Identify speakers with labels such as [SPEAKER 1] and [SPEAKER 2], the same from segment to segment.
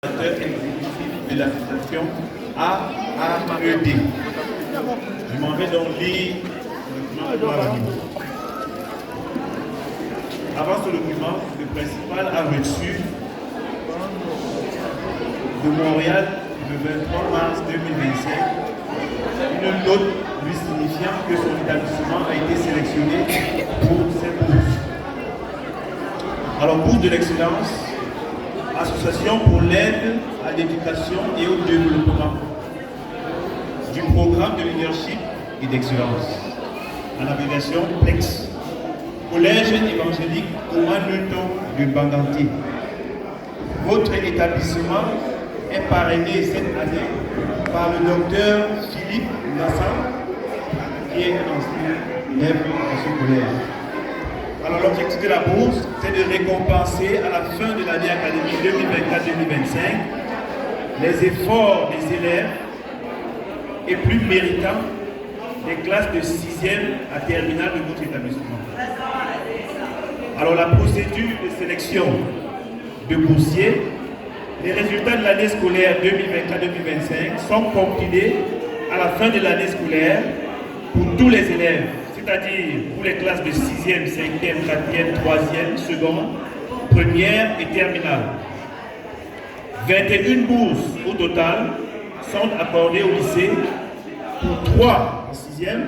[SPEAKER 1] Exécutif de l'association AAED. Je m'en vais donc lire le document. Avant ce document, le principal a reçu de Montréal le 23 mars 2025 une note lui signifiant que son établissement a été sélectionné pour ses bourses. Alors, bourse de l'excellence, Association pour l'aide à l'éducation et au développement du programme de leadership et d'excellence, en abréviation PLEX, Collège évangélique Thomas Newton de Banganté. Votre établissement est parrainé cette année par le docteur Philippe Nassan, qui est un ancien élève de ce collège. Alors l'objectif de la bourse, c'est de récompenser à la fin de l'année académique 2024-2025 les efforts des élèves et plus méritants des classes de 6e à terminale de votre établissement. Alors la procédure de sélection de boursiers, les résultats de l'année scolaire 2024-2025 sont compilés à la fin de l'année scolaire pour tous les élèves, c'est-à-dire pour les classes de 6e, 5e, 4e, 3e, seconde, première et terminale. 21 bourses au total sont accordées au lycée pour 3 en 6e,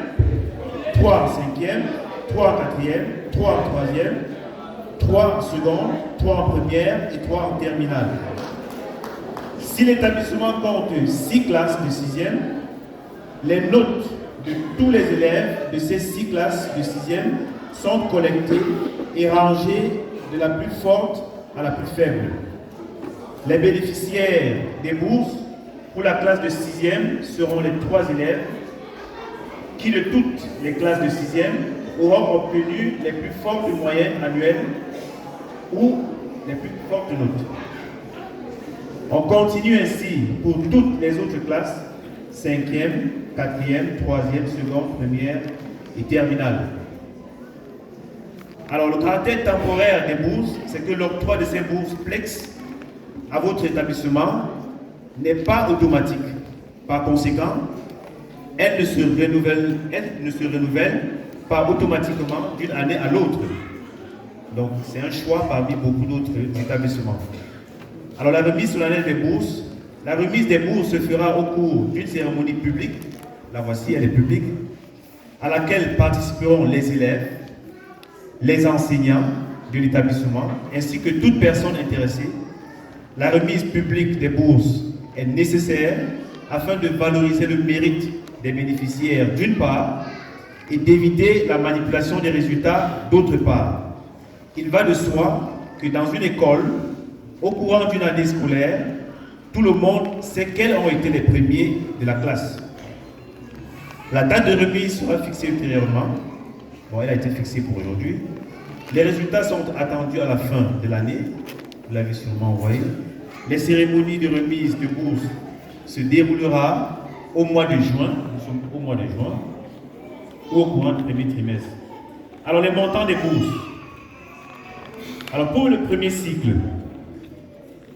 [SPEAKER 1] 3 en 5e, 3 en 4e, 3 en 3e, 3 en seconde, 3 en première et 3 en terminale. Si l'établissement compte 6 classes de 6e, les notes de tous les élèves de ces 6 classes de 6e sont collectées et rangées de la plus forte à la plus faible. Les bénéficiaires des bourses pour la classe de 6e seront les 3 élèves qui, de toutes les classes de 6e, auront obtenu les plus fortes moyennes annuelles ou les plus fortes notes. On continue ainsi pour toutes les autres classes, 5e, 4e, 3e, seconde, première et terminale. Alors, le caractère temporaire des bourses, c'est que l'octroi de ces bourses PLEX à votre établissement n'est pas automatique. Par conséquent, elles ne se renouvellent pas automatiquement d'une année à l'autre. Donc, c'est un choix parmi beaucoup d'autres établissements. Alors, la remise solennelle des bourses, la remise des bourses se fera au cours d'une cérémonie publique, la voici, elle est publique, à laquelle participeront les élèves, les enseignants de l'établissement, ainsi que toute personne intéressée. La remise publique des bourses est nécessaire afin de valoriser le mérite des bénéficiaires d'une part et d'éviter la manipulation des résultats d'autre part. Il va de soi que dans une école, au courant d'une année scolaire, tout le monde sait quels ont été les premiers de la classe. La date de remise sera fixée ultérieurement. Bon, elle a été fixée pour aujourd'hui. Les résultats sont attendus à la fin de l'année. Vous l'avez sûrement envoyé. Les cérémonies de remise de bourse se déroulera au mois de juin. Nous sommes au mois de juin. Ou au courant du premier trimestre. Alors, les montants des bourses. Alors, pour le premier cycle,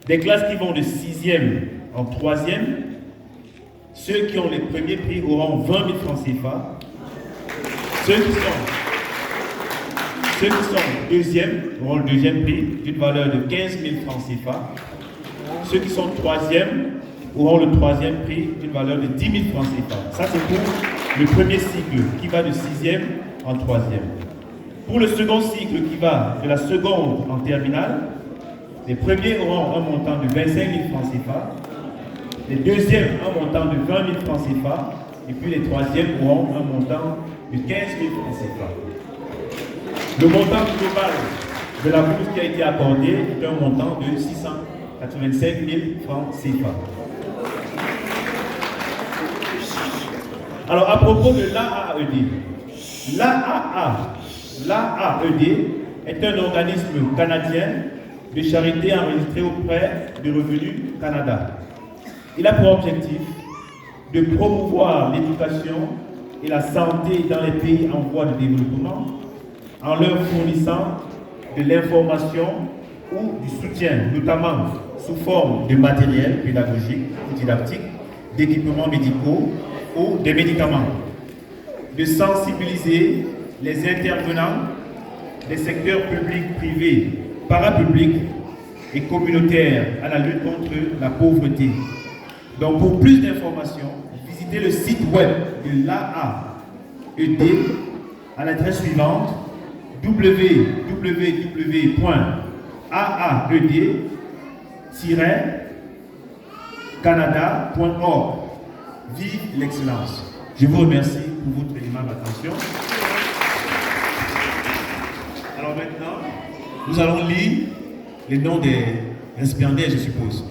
[SPEAKER 1] des classes qui vont de 6e en 3e, ceux qui ont les premiers prix auront 20 000 francs CFA. Ceux qui sont deuxième auront le deuxième prix d'une valeur de 15 000 francs CFA. Ceux qui sont troisième auront le troisième prix d'une valeur de 10 000 francs CFA. Ça, c'est pour le premier cycle qui va de 6e en 3e. Pour le second cycle qui va de la seconde en terminale, les premiers auront un montant de 25 000 francs CFA, les deuxièmes un montant de 20 000 francs CFA, et puis les troisièmes auront un montant de 15 000 francs CFA. Le montant global de la bourse qui a été accordée est un montant de 685 000 francs CFA. Alors à propos de l'AAED, l'AAED est un organisme canadien de charité enregistré auprès de Revenu Canada. Il a pour objectif de promouvoir l'éducation et la santé dans les pays en voie de développement en leur fournissant de l'information ou du soutien, notamment sous forme de matériel pédagogique ou didactique, d'équipements médicaux ou de médicaments, de sensibiliser les intervenants des secteurs publics, privés, parapublics et communautaires à la lutte contre la pauvreté. Donc pour plus d'informations, visitez le site web de l'AAED à l'adresse suivante www.aad-canada.org. Vive l'excellence. Je vous remercie pour votre aimable attention. Alors maintenant, nous allons lire les noms des récipiendaires, je suppose.